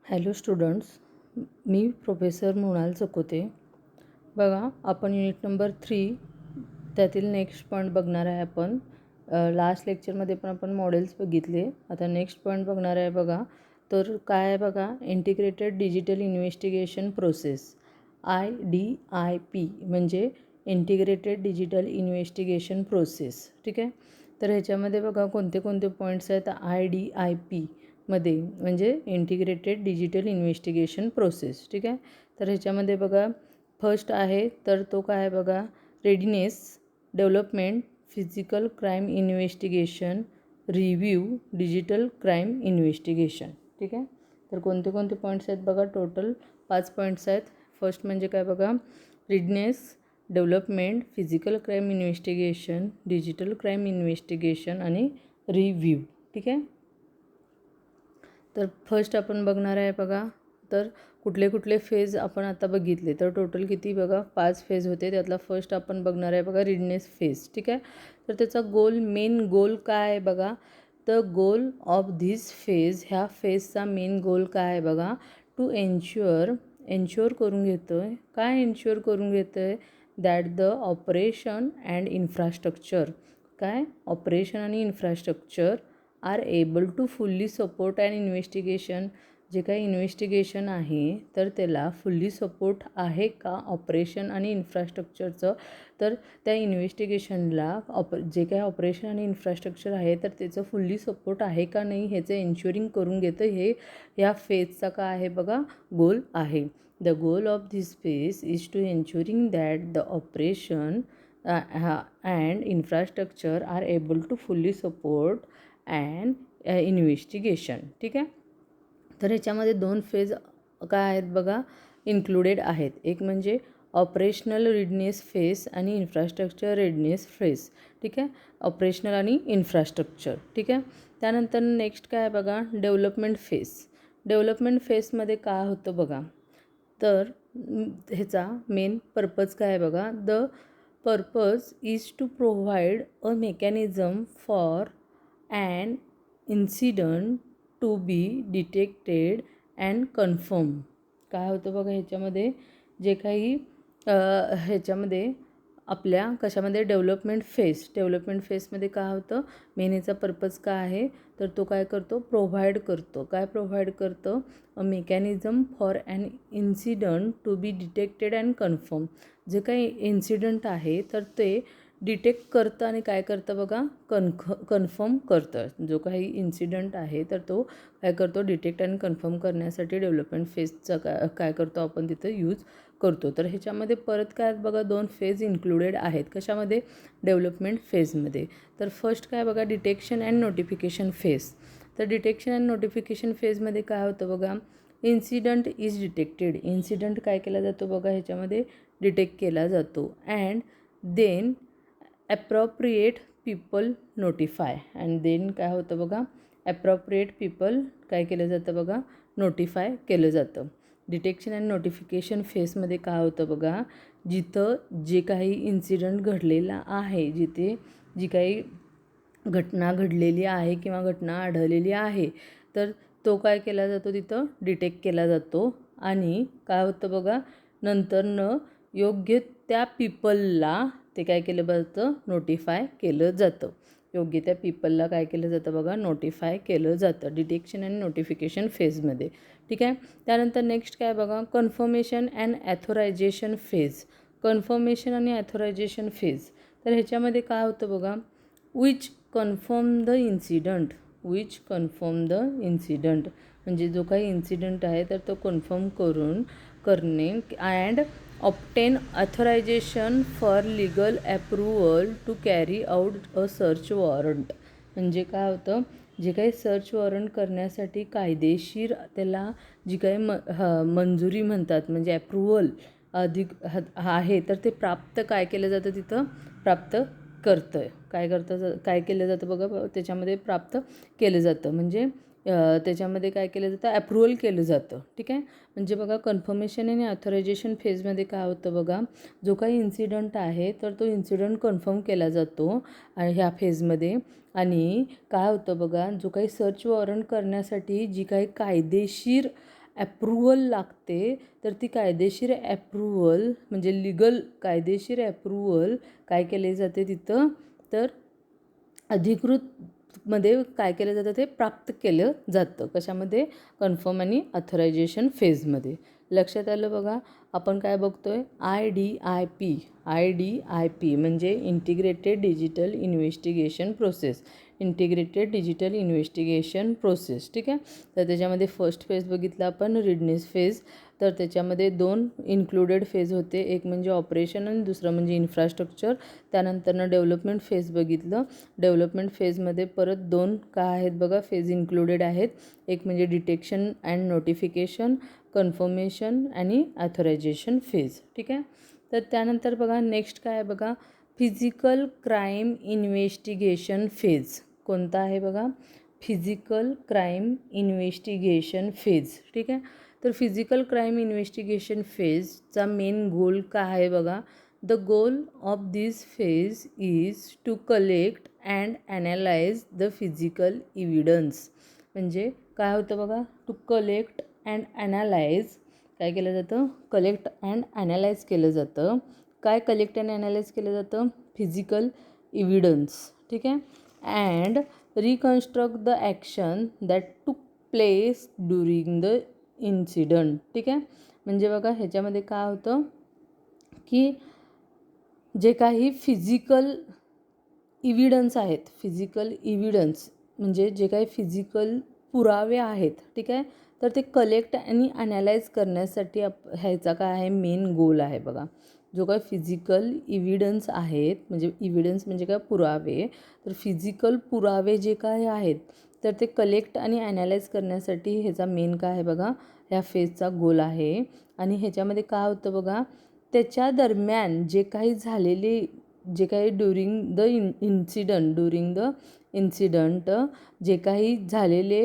Hello students, मी professor Mrinal Chakote. बघा, आपण unit number 3 त्यातील नेक्स्ट पॉईंट बघणार आहे. आपण लास्ट लेक्चरमध्ये पण आपण मॉडेल्स बघितले. आता नेक्स्ट पॉईंट बघणार आहे. बघा, तर काय आहे बघा, integrated digital investigation process, IDIP म्हणजे इंटिग्रेटेड डिजिटल इन्व्हेस्टिगेशन प्रोसेस. ठीक आहे. तर ह्याच्यामध्ये बघा कोणते कोणते पॉईंट्स आहेत IDIP मध्ये, म्हणजे इंटिग्रेटेड डिजिटल इन्व्हेस्टिगेशन प्रोसेस. ठीक आहे. तर ह्याच्यामध्ये बघा फर्स्ट आहे, तर तो काय आहे बघा, readiness, development, physical crime investigation, review, digital crime investigation. ठीक आहे. तर कोणते कोणते पॉईंट्स आहेत बघा, टोटल 5 पॉईंट्स आहेत. फर्स्ट म्हणजे काय बघा, readiness, development, physical crime investigation, digital crime investigation आणि रिव्ह्यू. ठीक आहे. तर फर्स्ट आपण बघणार आहे बघा, तर कुठले कुठले फेज आपण आता बघितले. तर टोटल किती बघा, 5 फेज होते. त्यातला फर्स्ट आपण बघणार आहे बघा, रेडीनेस फेज. ठीक आहे. तर त्याचा गोल, मेन गोल काय आहे बघा, the goal of this phase, ह्या फेजचा मेन गोल काय आहे बघा, टू एन्श्युअर करून घेतो आहे. काय एन्श्युअर करून घेतो आहे, that the operation and infrastructure, काय ऑपरेशन आणि infrastructure are able to fully support and investigation, जे काही इन्व्हेस्टिगेशन आहे तर त्याला फुल्ली सपोर्ट आहे का ऑपरेशन आणि इन्फ्रास्ट्रक्चरचं. तर त्या इन्व्हेस्टिगेशनला जे काही ऑपरेशन आणि इन्फ्रास्ट्रक्चर आहे तर त्याचं फुल्ली सपोर्ट आहे का नाही ह्याचं एन्श्युरिंग करून घेतं. हे या फेजचा काय आहे बघा, गोल आहे. The goal of this phase is to ensuring that the operation and infrastructure are able to fully support and investigation. ठीक आहे. तर ह्याच्यामध्ये 2 फेज काय आहेत बघा, इन्क्लुडेड आहेत. एक म्हणजे ऑपरेशनल रेडीनेस फेज आणि इन्फ्रास्ट्रक्चर रेडीनेस फेज. ठीक आहे. ऑपरेशनल आणि इन्फ्रास्ट्रक्चर. ठीक आहे. त्यानंतर नेक्स्ट काय आहे बघा, डेव्हलपमेंट फेज. डेव्हलपमेंट फेजमध्ये काय होतं बघा, तर ह्याचा मेन पर्पज काय आहे बघा, the purpose is to provide a mechanism for and incident to be detected and confirm. काय होतं बघा ह्याच्यामध्ये, जे काही ह्याच्यामध्ये आपल्या कशामध्ये डेव्हलपमेंट फेजमध्ये काय होतं, मेन ह्याचा पर्पज काय आहे, तर तो काय करतो, प्रोव्हाइड करतो. काय प्रोव्हाइड करतं, a mechanism for an incident to be detected and confirm. जे काही इन्सिडंट आहे तर ते डिटेक्ट करतं आणि काय करतं बघा, कन्फर्म करतं. जो काही इन्सिडंट आहे तर तो काय करतो, डिटेक्ट आणि कन्फर्म करण्यासाठी डेव्हलपमेंट फेजचा काय करतो आपण तिथं यूज करतो. तर ह्याच्यामध्ये परत काय बघा, 2 फेज इन्क्लुडेड आहेत. कशामध्ये, डेव्हलपमेंट फेजमध्ये. तर फर्स्ट काय बघा, डिटेक्शन अँड नोटिफिकेशन फेज. तर डिटेक्शन अँड नोटिफिकेशन फेजमध्ये काय होतं बघा, इन्सिडंट इज डिटेक्टेड. इन्सिडंट काय केला जातो बघा, ह्याच्यामध्ये डिटेक्ट केला जातो. And then appropriate people notify. And then काय होतं बघा, ॲप्रोप्रिएट पीपल काय केलं जातं बघा, नोटिफाय केलं जातं. डिटेक्शन अँड नोटिफिकेशन फेजमध्ये काय होतं बघा, जिथं जे काही इन्सिडंट घडलेला आहे, जिथे जी काही घटना घडलेली आहे किंवा घटना आढळलेली आहे तर तो काय केला जातो, तिथं डिटेक्ट केला जातो. आणि काय होतं बघा, नंतरनं योग्य त्या पीपलला ते काय केलं जातं, नोटिफाय केलं जातं. योग्य त्या पीपलला काय केलं जातं बघा, नोटिफाय केलं जातं डिटेक्शन अँड नोटिफिकेशन फेजमध्ये. ठीक आहे. त्यानंतर नेक्स्ट काय बघा, confirmation and authorization phase. Confirmation आणि ॲथोरायझेशन फेज. तर ह्याच्यामध्ये काय होतं बघा, विच कन्फर्म द इन्सिडंट. म्हणजे जो काही इन्सिडंट आहे तर तो कन्फर्म करणे. And obtain authorisation for legal approval to carry out a search warrant. म्हणजे काय होतं, जे काही सर्च वॉरंट करण्यासाठी कायदेशीर त्याला जी काही मंजुरी म्हणतात, म्हणजे ॲप्रुव्हल आहे तर ते प्राप्त काय केलं जातं, तिथं प्राप्त करतं. काय केलं जातं बघा, त्याच्यामध्ये प्राप्त केलं जातं. म्हणजे त्याच्यामध्ये काय केलं जातं, ॲप्रुव्हल केलं जातं. ठीक आहे. म्हणजे बघा, कन्फर्मेशन आणि ऑथरायझेशन फेजमध्ये काय होतं बघा, जो काही इन्सिडंट आहे तर तो इन्सिडंट कन्फर्म केला जातो ह्या फेजमध्ये. आणि काय होतं बघा, जो काही सर्च वॉरंट करण्यासाठी जी काही कायदेशीर ॲप्रुव्हल लागते, तर ती कायदेशीर ॲप्रुव्हल म्हणजे लिगल कायदेशीर ॲप्रुव्हल काय केले जाते तिथं, तर अधिकृतमध्ये काय केलं जातं ते प्राप्त केलं जातं. कशामध्ये? कन्फर्म आणि ऑथरायझेशन फेजमध्ये. लक्षात आलं बघा. आपण काय बघतोय? IDIP. IDIP म्हणजे integrated digital investigation process. Integrated digital investigation process. ठीक आहे. तर त्याच्यामध्ये फर्स्ट फेज बघितला आपण, रीडनेस फेज. तर त्याच्यामध्ये 2 इन्क्लुडेड फेज होते, एक म्हणजे ऑपरेशन आणि दुसरं म्हणजे इन्फ्रास्ट्रक्चर. त्यानंतरनं डेव्हलपमेंट फेज बघितलं. डेव्हलपमेंट फेजमध्ये परत 2 काय आहेत बघा फेज इन्क्लुडेड आहेत, एक म्हणजे डिटेक्शन अँड नोटिफिकेशन, कन्फर्मेशन आणि ऑथरायझेशन फेज. ठीक आहे. तर त्यानंतर बघा नेक्स्ट काय आहे बघा, फिजिकल क्राईम इन्व्हेस्टिगेशन फेज. कोणता आहे बघा? Physical crime investigation phase. ठीक आहे. तर फिजिकल क्राईम इन्व्हेस्टिगेशन फेजचा मेन गोल काय आहे बघा? The goal of this phase is to collect and analyse the physical evidence. म्हणजे काय होतं बघा? To collect and analyse. काय केलं जातं? कलेक्ट अँड ॲनालाइज केलं जातं. काय कलेक्ट अँड ॲनालाइज केलं जातं? Physical evidence. ठीक आहे. And reconstruct the action that टूक प्लेस ड्युरिंग द इन्सिडंट. ठीक आहे. म्हणजे बघा ह्याच्यामध्ये काय होतं की जे काही फिजिकल इव्हिडन्स आहेत, फिजिकल इव्हिडन्स म्हणजे जे काही फिजिकल पुरावे आहेत, ठीक आहे, तर ते कलेक्ट आणि ॲनालाइज करण्यासाठी ह्याचा काय आहे? मेन गोल आहे बघा. जो काय फिजिकल इव्हिडन्स आहेत, म्हणजे इव्हिडन्स म्हणजे काय? पुरावे. तर फिजिकल पुरावे जे काय आहेत, तर ते कलेक्ट आणि ॲनालाइज करण्यासाठी ह्याचा मेन काय आहे बघा, ह्या फेजचा गोल आहे. आणि ह्याच्यामध्ये काय होतं बघा, त्याच्या दरम्यान जे काही झालेले, जे काही ड्युरिंग द इन्सिडंट जे काही झालेले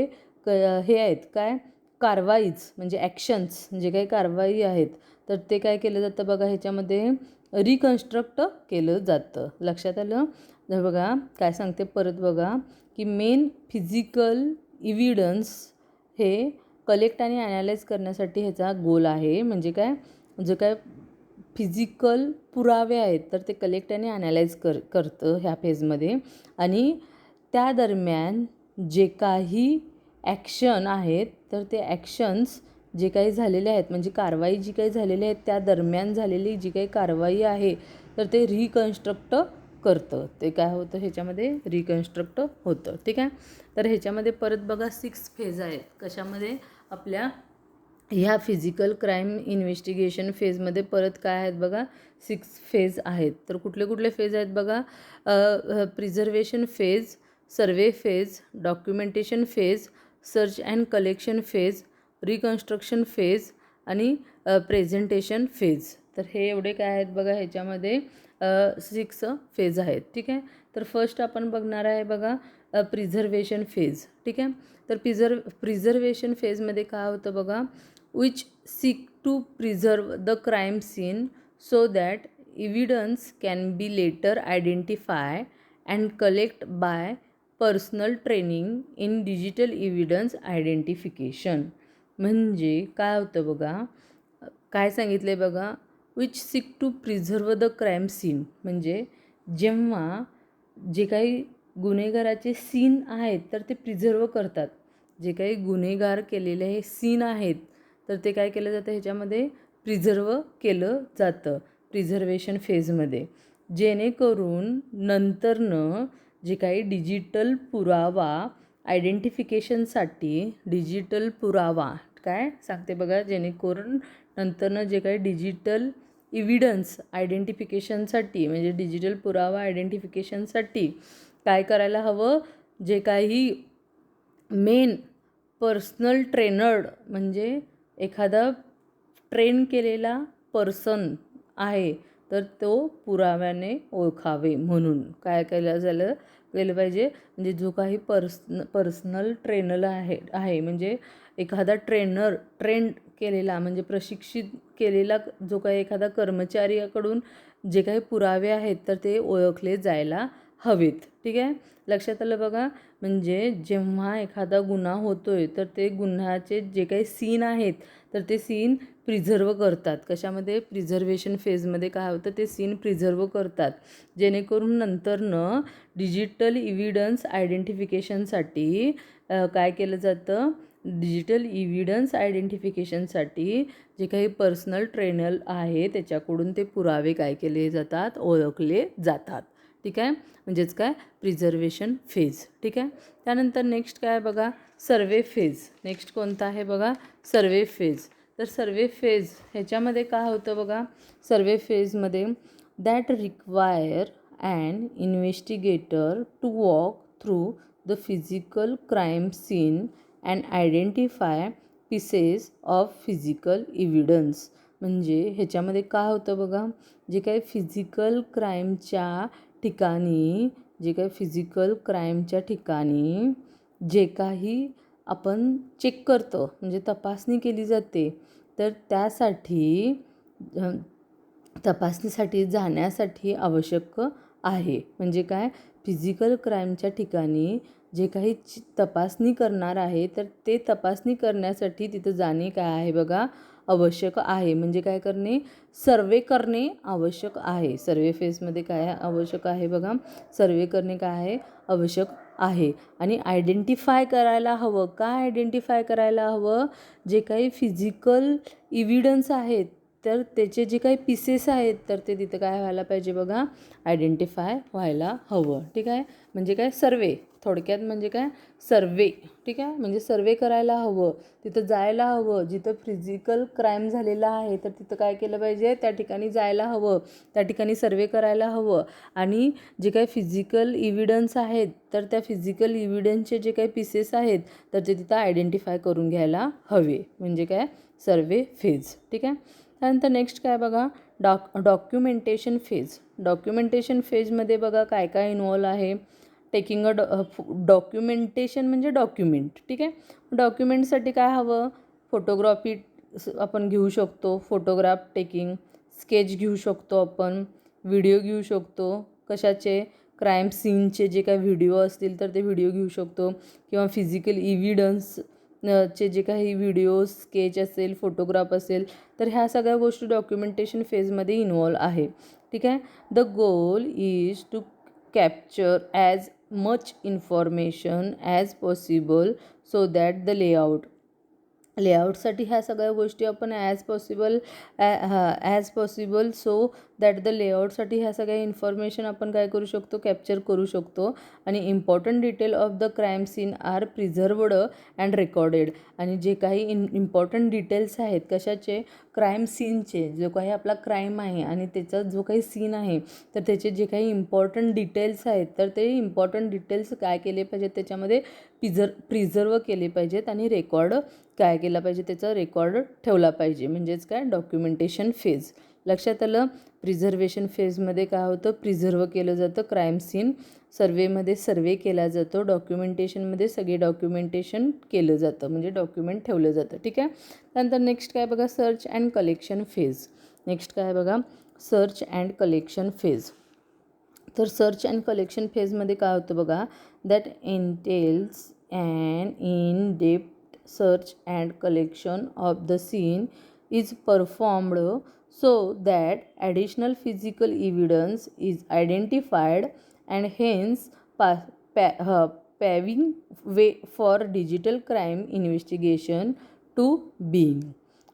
हे आहेत काय? कारवाईज म्हणजे ॲक्शन्स, जे काही कारवाई आहेत, तर ते काय केलं जातं बघा, ह्याच्यामध्ये रिकन्स्ट्रक्ट केलं जातं. लक्षात आलं? तर बघा काय सांगते परत बघा, की मेन फिजिकल इव्हिडन्स हे कलेक्ट आणि ॲनालाइज करण्यासाठी ह्याचा गोल आहे. म्हणजे काय? जे काय फिजिकल पुरावे आहेत, तर ते कलेक्ट आणि ॲनालाइज करतं ह्या फेजमध्ये. आणि त्या दरम्यान जे काही ॲक्शन आहेत, तर ते ॲक्शन्स जे काही झालेले आहेत, म्हणजे कारवाई जी काही झालेली आहेत, त्या दरम्यान झालेली जी काही कारवाई आहे, तर ते रिकन्स्ट्रक्ट करतं. ते काय होतं? ह्याच्यामध्ये रिकन्स्ट्रक्ट होतं. ठीक आहे. तर ह्याच्यामध्ये परत बघा 6 फेज आहेत. कशामध्ये? आपल्या ह्या फिजिकल क्राईम इन्व्हेस्टिगेशन फेजमध्ये परत काय आहेत बघा? 6 फेज आहेत. तर कुठले कुठले फेज आहेत बघा? Preservation phase, survey phase, documentation phase, search and collection phase, reconstruction phase आणि प्रेझेंटेशन फेज. तर हे एवढे काय आहेत बघा ह्याच्यामध्ये 6 फेज आहेत. ठीक आहे. तर फर्स्ट आपण बघणार आहे बघा प्रिझर्वेशन फेज. ठीक आहे. तर प्रिझर्वेशन फेजमध्ये काय होतं बघा, which seek to preserve the crime scene so that evidence can be later identify and collect by personal training in digital evidence identification. म्हणजे काय होतं बघा, काय सांगितलं आहे बघा, which seek to preserve the crime scene. म्हणजे जेव्हा जे काही गुन्हेगाराचे सीन आहेत, तर ते प्रिझर्व करतात. जे काही गुन्हेगार केलेले हे सीन आहेत, तर ते काय केलं जातं? ह्याच्यामध्ये प्रिझर्व केलं जातं प्रिझर्वेशन फेजमध्ये. जेणेकरून नंतरनं जे काही डिजिटल पुरावा आयडेंटिफिकेशनसाठी, डिजिटल पुरावा काय सांगते बघा, जेणेकरून नंतरनं जे काही डिजिटल इव्हिडन्स आयडेंटिफिकेशनसाठी, म्हणजे डिजिटल पुरावा आयडेंटिफिकेशनसाठी काय करायला हवं? जे काही मेन पर्सनल ट्रेनर्ड म्हणजे एखादा ट्रेन केलेला पर्सन आहे, तर तो पुराव्याने ओळखावे म्हणून काय केलं पाहिजे? म्हणजे जो काही पर्सनल ट्रेनर आहे म्हणजे एखादा ट्रेंड केलेला म्हणजे प्रशिक्षित केलेला जो काही एखादा कर्मचाऱ्याकडून जे काही पुरावे आहेत, तर ते ओळखले जायला हवेत. ठीक आहे, लक्षात आलं बघा. म्हणजे जेव्हा एखादा गुन्हा होतोय तर ते गुन्ह्याचे जे काही सीन आहेत तर ते सीन प्रिझर्व करतात. कशामध्ये? प्रिझर्वेशन फेजमध्ये काय होतं, ते सीन प्रिझर्व करतात, जेणेकरून नंतरनं डिजिटल इव्हिडन्स आयडेंटिफिकेशनसाठी काय केलं जातं, डिजिटल इव्हिडन्स आयडेंटिफिकेशनसाठी जे काही पर्सनल ट्रेनर आहे त्याच्याकडून ते पुरावे काय केले जातात, ओळखले जातात. ठीक आहे, म्हणजेच काय, प्रिझर्वेशन फेज. ठीक आहे, त्यानंतर नेक्स्ट काय बघा, सर्वे फेज. नेक्स्ट कोणता आहे बघा, सर्वे फेज. तर सर्वे फेज ह्याच्यामध्ये काय होतं बघा, सर्वे फेजमध्ये that require and investigator to walk through the physical crime scene and identify pieces of physical evidence. म्हणजे ह्याच्यामध्ये काय होतं बघा, जे काही फिजिकल क्राईमच्या ठिकाणी जे काही आपण चेक करतो, म्हणजे तपासणी केली जाते, तर त्यासाठी तपासणीसाठी जाण्यासाठी आवश्यक आहे. म्हणजे काय, फिजिकल क्राईमच्या ठिकाणी जे काही तपासणी करणार आहे तर ते तपासणी करण्यासाठी तिथं जाणे काय आहे बघा, आवश्यक आहे. म्हणजे काय करणे, सर्वे करणे आवश्यक आहे. सर्वे फेजमध्ये काय आवश्यक आहे बघा, सर्वे करणे काय आहे, आवश्यक आहे. आणि आयडेंटिफाय करायला हवं. काय आयडेंटिफाय करायला हवं, जे काही फिजिकल इव्हिडन्स आहेत तर त्याचे जे काही पीसेस आहेत तर ते तिथं काय व्हायला पाहिजे बघा, आयडेंटिफाय व्हायला हवं. ठीक आहे, म्हणजे काय, सर्वे. थोडक्यात म्हणजे काय, सर्वे. ठीक आहे, म्हणजे सर्वे करायला हवं, तिथं जायला हवं. जिथं फिजिकल क्राईम झालेला आहे तर तिथं काय केलं पाहिजे, त्या ठिकाणी जायला हवं, त्या ठिकाणी सर्वे करायला हवं. आणि जे काही फिजिकल इव्हिडन्स आहेत तर त्या फिजिकल इव्हिडन्सचे जे काही पीसेस आहेत तर ते तिथं आयडेंटिफाय करून घ्यायला हवे. म्हणजे काय, सर्वे फेज. ठीक आहे, त्यानंतर नेक्स्ट काय बघा, डॉक्युमेंटेशन फेज. डॉक्युमेंटेशन फेजमध्ये बघा काय काय इन्वॉल्व आहे. टेकिंग डॉक्युमेंटेशन म्हणजे डॉक्युमेंट. ठीक आहे, डॉक्युमेंटसाठी काय हवं, फोटोग्राफी आपण घेऊ शकतो, फोटोग्राफ टेकिंग, स्केच घेऊ शकतो आपण, व्हिडिओ घेऊ शकतो. कशाचे, क्राईम सीनचे जे काही व्हिडिओ असतील तर ते व्हिडिओ घेऊ शकतो, किंवा फिजिकल इव्हिडन्स चे जे काही व्हिडिओ, स्केच असेल, फोटोग्राफ असेल, तर ह्या सगळ्या गोष्टी डॉक्युमेंटेशन फेजमध्ये इन्वॉल्व आहे. ठीक आहे, the goal is to capture as much information as possible so that the लेआउटसाठी ह्या सगळ्या गोष्टी आपण as possible so that the लेआउटसाठी ह्या सगळ्या इन्फॉर्मेशन आपण काय करू शकतो, कॅप्चर करू शकतो. आणि important detail of the crime scene are preserved and recorded. आणि जे काही इम्पॉर्टंट डिटेल्स आहेत कशाचे, क्राईम सीनचे, जो काही आपला क्राईम आहे आणि त्याचा जो काही सीन आहे तर त्याचे जे काही इम्पॉर्टंट डिटेल्स आहेत तर ते इम्पॉर्टंट डिटेल्स काय केले पाहिजेत, त्याच्यामध्ये प्रिझर्व केले पाहिजेत आणि रेकॉर्ड काय केला पाहिजे, त्याचा रेकॉर्ड ठेवला पाहिजे. म्हणजेच काय, डॉक्युमेंटेशन फेज. लक्षात आलं. प्रिझर्वेशन फेजमध्ये काय होतं, प्रिझर्व केलं जातं क्राईम सीन. सर्वेमध्ये सर्वे केला जातो. डॉक्युमेंटेशनमध्ये सगळे डॉक्युमेंटेशन केलं जातं, म्हणजे डॉक्युमेंट ठेवलं जातं. ठीक आहे, त्यानंतर नेक्स्ट काय बघा, search and collection phase. Next काय बघा, सर्च अँड कलेक्शन फेज. तर सर्च अँड कलेक्शन फेजमध्ये काय होतं बघा, that एंटेल्स and in depth search and collection of the scene is performed so that additional physical evidence is identified and hence paving way for digital crime investigation to being.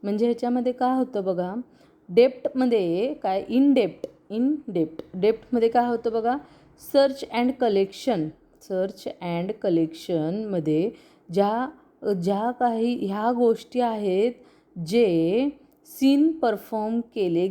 म्हणजे ह्याच्यामध्ये काय होतं बघा, डेप्थमध्ये काय, इन डेप्थमध्ये काय होतं बघा, सर्च अँड कलेक्शनमध्ये ज्या काही ह्या गोष्टी आहेत जे सीन परफॉर्म केले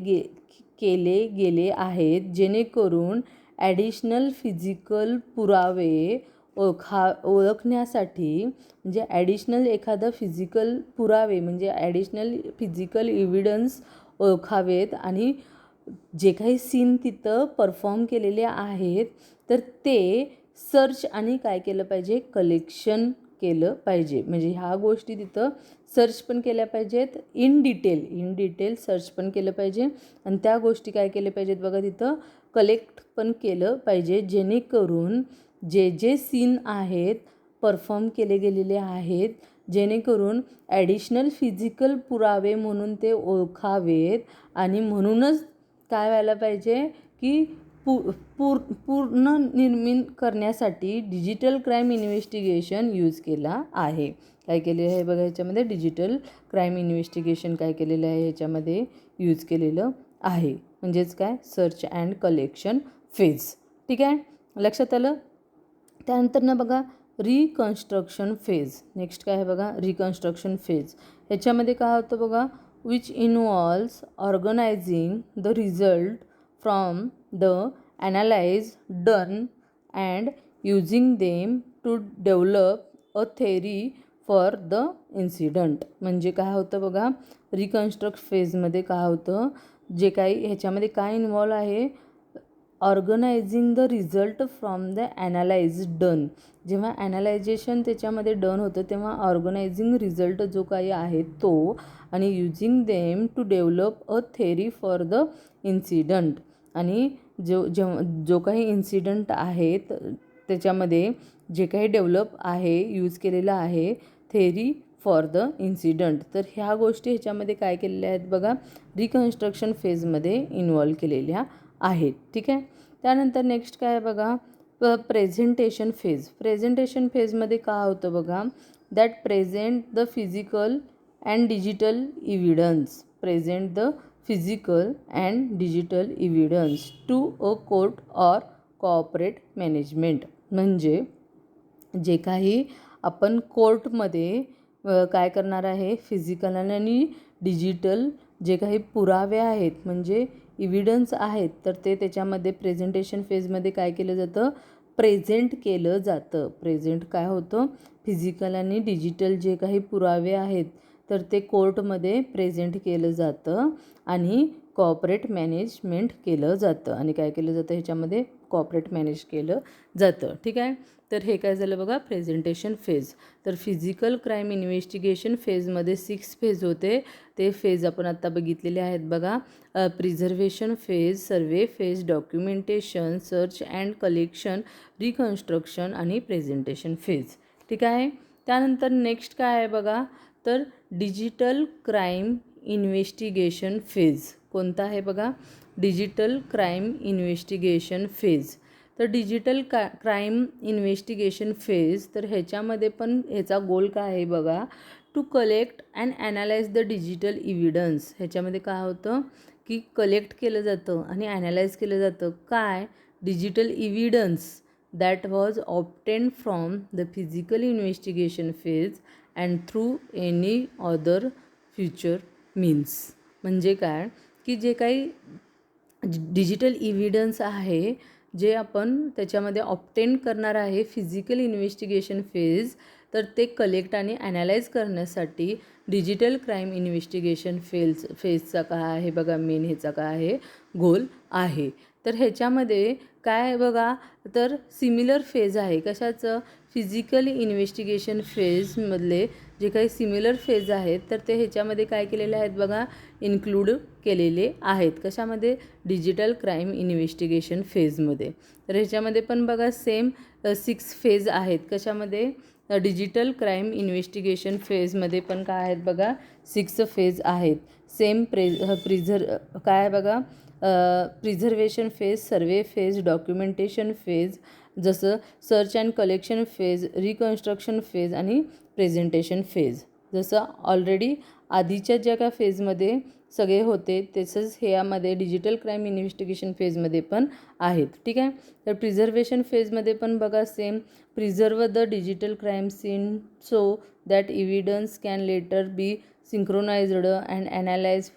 गेले आहेत, जेणेकरून ॲडिशनल फिजिकल पुरावे ओळखण्यासाठी, म्हणजे ॲडिशनल एखादा फिजिकल पुरावे म्हणजे ॲडिशनल फिजिकल इव्हिडन्स ओळखावेत आणि जे काही सीन तिथं परफॉर्म केलेले आहेत तर ते सर्च आणि काय केलं पाहिजे, कलेक्शन केलं पाहिजे. म्हणजे ह्या गोष्टी तिथं सर्च पण केल्या पाहिजेत, इन डिटेल सर्च पण केलं पाहिजे आणि त्या गोष्टी काय केल्या पाहिजेत बघा, तिथं कलेक्ट पण केलं पाहिजे, जेणेकरून जे सीन आहेत परफॉर्म केले गेलेले आहेत, जेणेकरून ॲडिशनल फिजिकल पुरावे म्हणून ते ओळखावेत. आणि म्हणूनच काय व्हायला पाहिजे की पूर्ण निर्मिती करण्यासाठी डिजिटल क्राईम इन्व्हेस्टिगेशन यूज केला आहे. काय केलेलं आहे बघा, ह्याच्यामध्ये डिजिटल क्राईम इन्व्हेस्टिगेशन काय केलेलं आहे, ह्याच्यामध्ये यूज केलेलं आहे. म्हणजेच काय, सर्च अँड कलेक्शन फेज. ठीक आहे, लक्षात आलं. त्यानंतर ना बघा रिकन्स्ट्रक्शन फेज. नेक्स्ट काय आहे बघा, रिकन्स्ट्रक्शन फेज. ह्याच्यामध्ये काय होतं बघा, which involves organising the result from the analyse done and using them to develop a theory for the incident. म्हणजे काय होतं बघा, रिकन्स्ट्रक्ट फेजमध्ये काय होतं, जे काही ह्याच्यामध्ये काय इन्व्हॉल्व आहे, organising the result from the analyse done. जेव्हा ॲनालायझेशन त्याच्यामध्ये डन होतं तेव्हा ऑर्गनायझिंग रिझल्ट जो काही आहे तो, आणि using them to develop a theory for the incident. आणि जो काही इन्सिडंट आहेत त्याच्यामध्ये जे काही डेव्हलप आहे, यूज केलेलं आहे थेरी फॉर द इन्सिडंट. तर ह्या गोष्टी ह्याच्यामध्ये काय केलेल्या आहेत बघा, रिकन्स्ट्रक्शन फेजमध्ये इन्व्हॉल्व केलेल्या आहेत. ठीक आहे, त्यानंतर नेक्स्ट काय आहे बघा, प्रेझेंटेशन फेज. प्रेझेंटेशन फेजमध्ये काय होतं बघा, that present the physical and digital evidence. Present the physical and digital evidence to a court or corporate management. म्हणजे जे काही आपण कोर्टमध्ये काय करणार आहे, फिजिकल आणि डिजिटल जे काही पुरावे आहेत म्हणजे इव्हिडन्स आहेत, तर ते त्याच्यामध्ये प्रेझेंटेशन फेजमध्ये काय केलं जातं, प्रेझेंट केलं जातं. प्रेझेंट काय होतं, फिजिकल आणि डिजिटल जे काही पुरावे आहेत तर ते कोर्टमध्ये प्रेझेंट केलं जातं आणि कॉर्पोरेट मॅनेजमेंट केलं जातं. आणि काय केलं जातं ह्याच्यामध्ये, कॉर्पोरेट मॅनेज केलं जातं. ठीक आहे, तर हे काय झालं बघा, प्रेझेंटेशन फेज. तर फिजिकल क्राईम इन्व्हेस्टिगेशन फेजमध्ये 6 फेज होते, ते फेज आपण आता बघितलेले आहेत बघा. Preservation phase, survey phase, documentation, search and collection, reconstruction आणि प्रेझेंटेशन फेज. ठीक आहे, त्यानंतर नेक्स्ट काय आहे बघा, तर डिजिटल क्राईम इन्व्हेस्टिगेशन फेज. कोणता आहे बघा, डिजिटल क्राईम इन्व्हेस्टिगेशन फेज. तर डिजिटल क्राईम इन्व्हेस्टिगेशन फेज, तर ह्याच्यामध्ये पण ह्याचा गोल काय आहे बघा, to collect and analyse the digital evidence. ह्याच्यामध्ये काय होतं की कलेक्ट केलं जातं आणि ॲनालाइज केलं जातं काय, digital evidence that was obtained from the physical investigation phase and through any other future means. म्हणजे काय की जे काही डिजिटल इव्हिडन्स आहे जे आपण त्याच्यामध्ये ऑब्टेन करणार आहे फिजिकल इन्व्हेस्टिगेशन फेज, तर ते कलेक्ट आणि ॲनालाइज करण्यासाठी डिजिटल क्राईम इन्व्हेस्टिगेशन फेजचा काय आहे बघा, मेन ह्याचा काय आहे, गोल आहे. तर ह्याच्यामध्ये काय बघा, तर सिमिलर फेज आहे कशाचं, फिजिकल इन्व्हेस्टिगेशन फेजमधले जे काही सिमिलर फेज आहेत तर ते ह्याच्यामध्ये काय केलेले आहेत बघा, इन्क्लूड केलेले आहेत. कशामध्ये, डिजिटल क्राईम इन्व्हेस्टिगेशन फेजमध्ये. तर ह्याच्यामध्ये पण बघा सेम 6 फेज आहेत. कशामध्ये, डिजिटल क्राईम इन्व्हेस्टिगेशन फेजमध्ये पण काय आहेत बघा, 6 फेज आहेत. सेम काय आहे बघा, प्रिझर्वेशन फेज, सर्वे फेज, डॉक्युमेंटेशन फेज, जसं search and collection phase, reconstruction phase आणि प्रेझेंटेशन फेज. जसं ऑलरेडी आधीच्या ज्या काय फेजमध्ये सगळे होते तसंच ह्यामध्ये डिजिटल क्राईम इन्व्हेस्टिगेशन फेजमध्ये पण आहेत. ठीक आहे, तर प्रिझर्वेशन फेजमध्ये पण बघा same, preserve the digital crime scene so that evidence can later be synchronised and analyse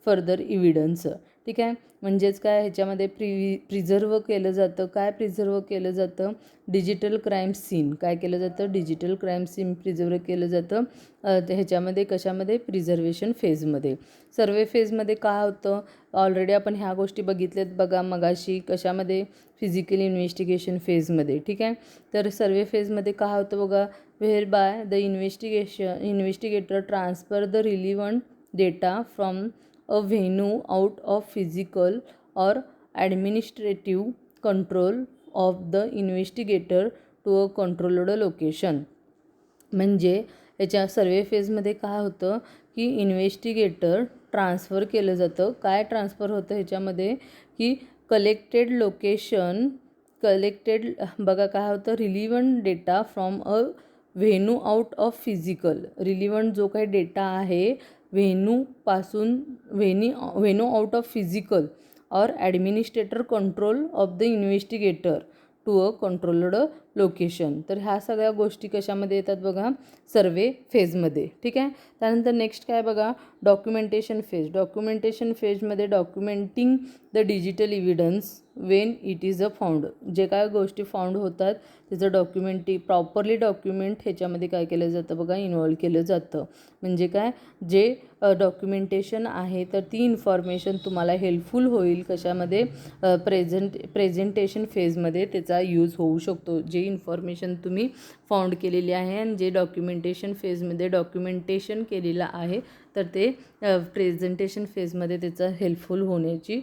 further evidence. ठीक आहे, म्हणजेच काय ह्याच्यामध्ये प्रिझर्व केलं जातं. काय प्रिझर्व केलं जातं, डिजिटल क्राईम सीन काय केलं जातं, डिजिटल क्राईम सीन प्रिझर्व केलं जातं ह्याच्यामध्ये. कशामध्ये, प्रिझर्वेशन फेजमध्ये. सर्वे फेजमध्ये काय होतं, ऑलरेडी आपण ह्या गोष्टी बघितल्यात बघा मगाशी. कशामध्ये, फिजिकल इन्व्हेस्टिगेशन फेजमध्ये. ठीक आहे, तर सर्वे फेजमध्ये काय होतं बघा, where by the investigator transfer the relevant data from a venue out of physical or administrative control of the investigator to a controlled location. म्हणजे याच्या सर्वे फेजमध्ये काय होतं की इन्व्हेस्टिगेटर ट्रान्सफर केलं जातं. काय ट्रान्सफर होतं ह्याच्यामध्ये की कलेक्टेड बघा काय होतं, relevant data from a venue out of physical. Relevant जो काही डेटा आहे venue out of physical or administrator control of the investigator to a controlled location. तर ह्या सगळ्या गोष्टी कशामध्ये येतात बघा, सर्वे फेजमध्ये. ठीक आहे. त्यानंतर नेक्स्ट काय बघा, डॉक्युमेंटेशन फेज. डॉक्युमेंटेशन फेजमध्ये documenting the digital evidence Wien it is a found. जे काय गोष्टी फाउंड होतात त्याचं प्रॉपरली डॉक्युमेंट ह्याच्यामध्ये काय केलं जातं बघा, इन्व्हॉल्व केलं जातं. म्हणजे काय, जे डॉक्युमेंटेशन आहे तर ती इन्फॉर्मेशन तुम्हाला हेल्पफुल होईल कशामध्ये, प्रेझेंटेशन फेजमध्ये त्याचा यूज होऊ शकतो. जे इन्फॉर्मेशन तुम्ही फाउंड केलेली आहे आणि जे डॉक्युमेंटेशन फेजमध्ये डॉक्युमेंटेशन केलेलं आहे तर ते प्रेझेंटेशन फेजमध्ये त्याचं हेल्पफुल होण्याची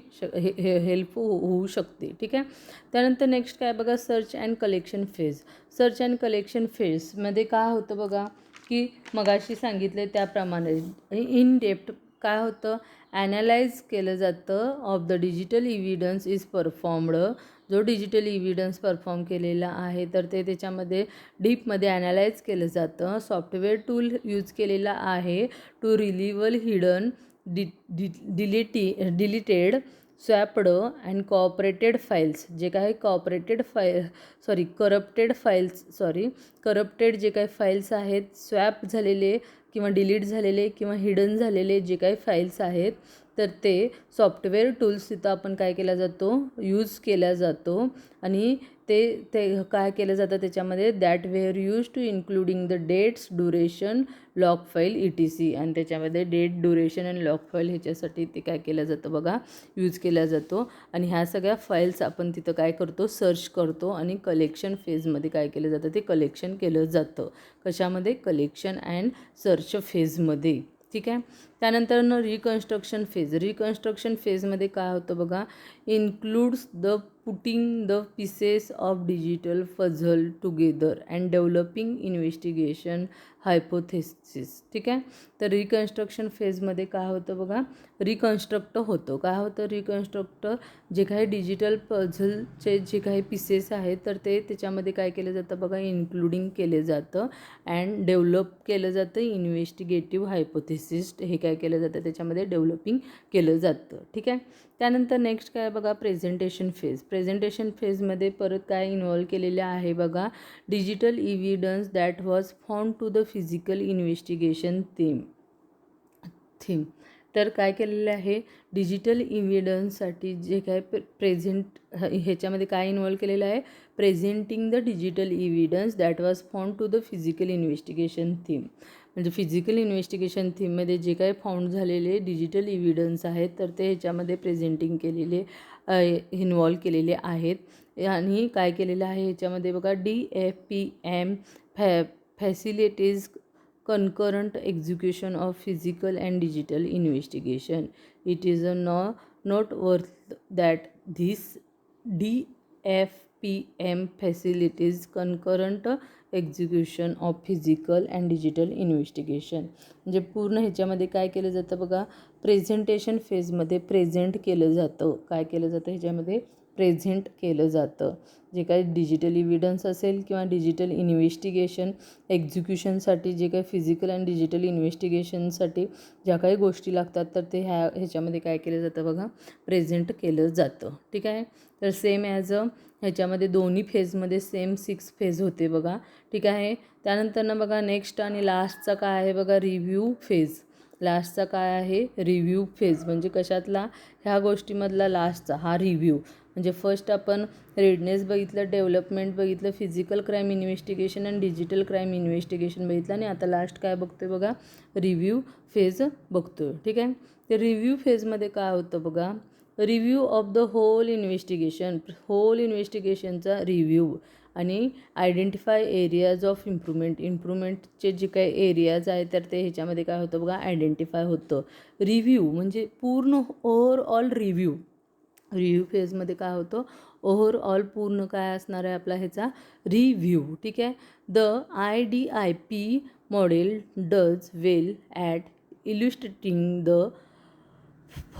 हेल्प होऊ शकते. ठीक आहे. त्यानंतर नेक्स्ट काय बघा, search and collection phase. Search and collection फेजमध्ये काय होतं बघा की मगाशी सांगितले त्याप्रमाणे इन डेप्थ काय होतं, ॲनालाइज केलं जातं of the digital evidence is performed. जो डिजिटल इव्हिडन्स परफॉर्म केलेला आहे तर ते त्याच्यामध्ये डीपमध्ये ॲनालाइज केलं जातं. सॉफ्टवेअर टूल यूज केलेला आहे to reveal hidden deleted swapped and corrupted files. जे काही करप्टेड जे काही फाईल्स आहेत, स्वॅप झालेले किंवा डिलीट झालेले किंवा हिडन झालेले जे काही फाईल्स आहेत तर ते सॉफ्टवेअर टूल्स तिथं आपण काय केला जातो, यूज केला जातो. आणि ते काय केलं जातं त्याच्यामध्ये, that were use to including the dates, duration, log file ETC. आणि त्याच्यामध्ये डेट, ड्युरेशन आणि लॉग फाईल ह्याच्यासाठी ते काय केलं जातं बघा, यूज केला जातो. आणि ह्या सगळ्या फाईल्स आपण तिथं काय करतो, सर्च करतो. आणि कलेक्शन फेजमध्ये काय केलं जातं, ते कलेक्शन केलं जातं. कशामध्ये, कलेक्शन अँड सर्च फेजमध्ये. ठीक आहे. त्यानंतर रिकन्स्ट्रक्शन फेज. रिकन्स्ट्रक्शन फेजमध्ये काय होतं बघा, includes the putting the pieces of digital puzzle together and developing investigation hypothesis. ठीक आहे. तर रिकन्स्ट्रक्शन फेजमध्ये काय होतं बघा, रिकन्स्ट्रक्ट होतं. काय होतं रिकन्स्ट्रक्ट, जे काही डिजिटल पझलचे जे काही पीसेस आहेत तर ते त्याच्यामध्ये काय केलं जातं बघा, इन्क्लुडिंग केले जातं अँड डेव्हलप केलं जातं इन्व्हेस्टिगेटिव्ह हायपोथेसिस. हे काय केलं जातं त्याच्यामध्ये डेव्हलपिंग केलं जातं. ठीक आहे. त्यानंतर नेक्स्ट काय बघा, प्रेझेंटेशन फेज. प्रेझेंटेशन फेजमध्ये परत काय इन्व्हॉल्व केलेले आहे बघा, digital evidence that was found to the physical investigation theme. तर काय केलेलं आहे, डिजिटल इव्हिडन्ससाठी जे काय ह्याच्यामध्ये काय इन्व्हॉल्व केलेलं आहे, presenting the digital evidence that was found to the physical investigation theme. म्हणजे फिजिकल इन्व्हेस्टिगेशन थीममध्ये जे काही फाउंड झालेले डिजिटल इव्हिडन्स आहेत तर ते ह्याच्यामध्ये प्रेझेंटिंग केलेले इन्व्हॉल्व केलेले आहेत. आणि काय केलेलं आहे ह्याच्यामध्ये बघा, DFPM facilities concurrent execution of physical and digital investigation. It is a noteworthy that this DFPM facilitates concurrent execution of physical and digital investigation. म्हणजे पूर्ण ह्याच्यामध्ये काय केलं जातं बघा, प्रेझेंटेशन फेजमध्ये प्रेझेंट केलं जातं. काय केलं जातं ह्याच्यामध्ये, प्रेझेंट केलं जातं. जे काही डिजिटल इव्हिडन्स असेल किंवा डिजिटल इन्व्हेस्टिगेशन एक्झिक्युशनसाठी जे काही फिजिकल अँड डिजिटल इन्व्हेस्टिगेशनसाठी ज्या काही गोष्टी लागतात तर ते ह्याच्यामध्ये काय केलं जातं बघा, प्रेझेंट केलं जातं. ठीक आहे. तर सेम ॲज ह्याच्यामध्ये दोन्ही फेजमध्ये सेम 6 फेज होते बघा. ठीक आहे. त्यानंतर बघा नेक्स्ट आणि लास्टचा काय आहे बघा, रिव्ह्यू फेज. लास्टचा काय आहे, रिव्ह्यू फेज. म्हणजे कशातला, ह्या गोष्टीमधला लास्टचा हा रिव्ह्यू. म्हणजे फर्स्ट आपण रेडनेस बघितलं, डेव्हलपमेंट बघितलं, फिजिकल क्राईम इन्व्हेस्टिगेशन आणि डिजिटल क्राईम इन्व्हेस्टिगेशन बघितलं आणि आता लास्ट काय बघतोय बघा, रिव्ह्यू फेज बघतोय. ठीक आहे. तर रिव्ह्यू फेजमध्ये काय होतं बघा, रिव्ह्यू ऑफ द होल इन्व्हेस्टिगेशनचा रिव्ह्यू आणि आयडेंटिफाय एरियाज ऑफ इम्प्रूव्हमेंटचे जे काही एरियाज आहेत तर ते ह्याच्यामध्ये काय होतं बघा, आयडेंटिफाय होतं. रिव्ह्यू म्हणजे पूर्ण ओव्हरऑल रिव्ह्यू. रिव्ह्यू फेजमध्ये काय होतं, ओव्हरऑल पूर्ण काय असणार आहे आपला ह्याचा रिव्ह्यू. ठीक आहे. The IDIP model does well at illustrating the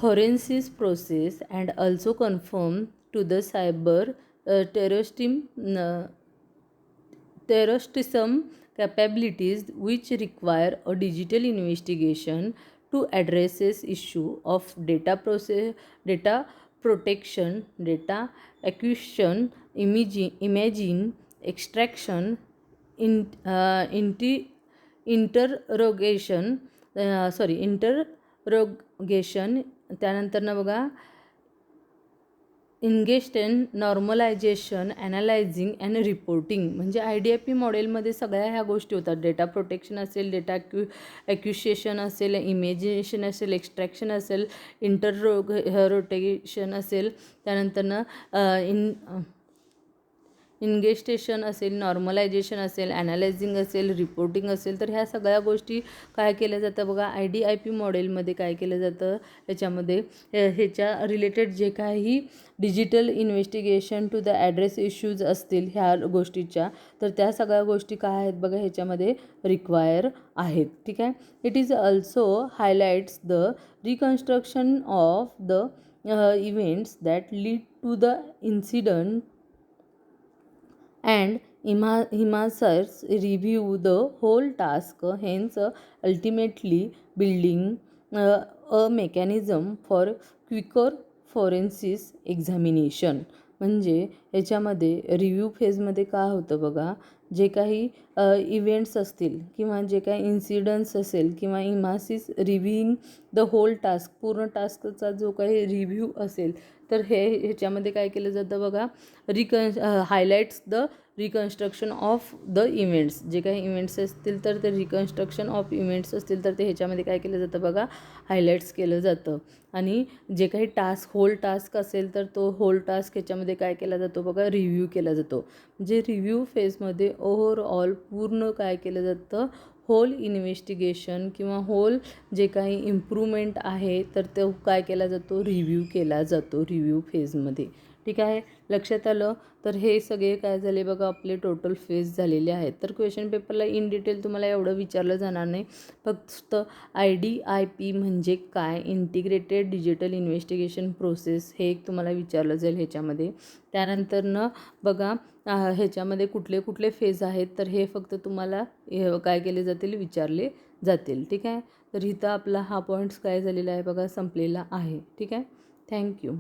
forensic process and also conform to the cyber terrorism capabilities which require a digital investigation to address this issue of data protection, data acquisition, imaging extraction, इंटररोगेशन. त्यानंतर ना बघा इंगेस्टेन, normalisation, ॲनालायझिंग and reporting. म्हणजे IDIP मॉडेलमध्ये सगळ्या ह्या गोष्टी होतात. Data protection असेल, डेटा ॲक्युशिएशन असेल, इमेजिनेशन असेल, एक्स्ट्रॅक्शन असेल, रोटेशन असेल, त्यानंतरनं इंगेस्टेशन असेल, नॉर्मलायझेशन असेल, ॲनालायझिंग असेल, रिपोर्टिंग असेल. तर ह्या सगळ्या गोष्टी काय केल्या जातं बघा, IDIP मॉडेलमध्ये काय केलं जातं, ह्याच्यामध्ये ह्याच्या रिलेटेड जे काही digital investigation to the address issues असतील ह्या गोष्टीच्या, तर त्या सगळ्या गोष्टी काय आहेत बघा ह्याच्यामध्ये रिक्वायर आहेत. ठीक आहे. It is also highlights the reconstruction of the events that lead to the incident and Himasars review the whole task, hence ultimately building a mechanism for quicker forensic examination. म्हणजे याच्यामध्ये रिव्ह्यू फेजमध्ये काय होतं बघा, जे काही इव्हेंट्स असतील किंवा जे काही इन्सिडन्ट्स असेल किंवा इमासिस रिव्ह्यूइंग द होल टास्क, पूर्ण टास्कचा जो काही रिव्ह्यू असेल, तर ह्याच्यामध्ये काय केलं जातं बघा, highlights the reconstruction of the events. जे काही इव्हेंट्स असतील तर ते रिकन्स्ट्रक्शन ऑफ इव्हेंट्स असतील तर ते ह्याच्यामध्ये काय केलं जातं बघा, हायलाइट्स केलं जातं. आणि जे काही टास्क, होल टास्क असेल तर तो होल टास्क ह्याच्यामध्ये काय केला जातो बघा, रिव्ह्यू केला जातो. म्हणजे रिव्ह्यू फेजमध्ये ओव्हरऑल पूर्ण काय केलं जातं, होल इन्व्हेस्टिगेशन किंवा होल जे काही इम्प्रूव्हमेंट आहे तर तो काय केला जातो, रिव्ह्यू केला जातो रिव्ह्यू फेजमध्ये. ठीक आहे, लक्षात आलं. तर हे सगळे काय झाले बघा, आपले टोटल फेज झालेले आहेत. तर क्वेश्चन पेपरला इन डिटेल तुम्हाला एवढं विचारलं जाणार नाही, फक्त IDIP म्हणजे काय, इंटिग्रेटेड डिजिटल इन्व्हेस्टिगेशन प्रोसेस, हे एक तुम्हाला विचारलं जाईल ह्याच्यामध्ये. त्यानंतरनं बघा ह्याच्यामध्ये कुठले कुठले फेज आहेत, तर हे फक्त तुम्हाला काय केले जातील, विचारले जातील. ठीक आहे. तर इथं आपला हा पॉईंट्स काय झालेला आहे बघा, संपलेला आहे. ठीक आहे. थँक्यू.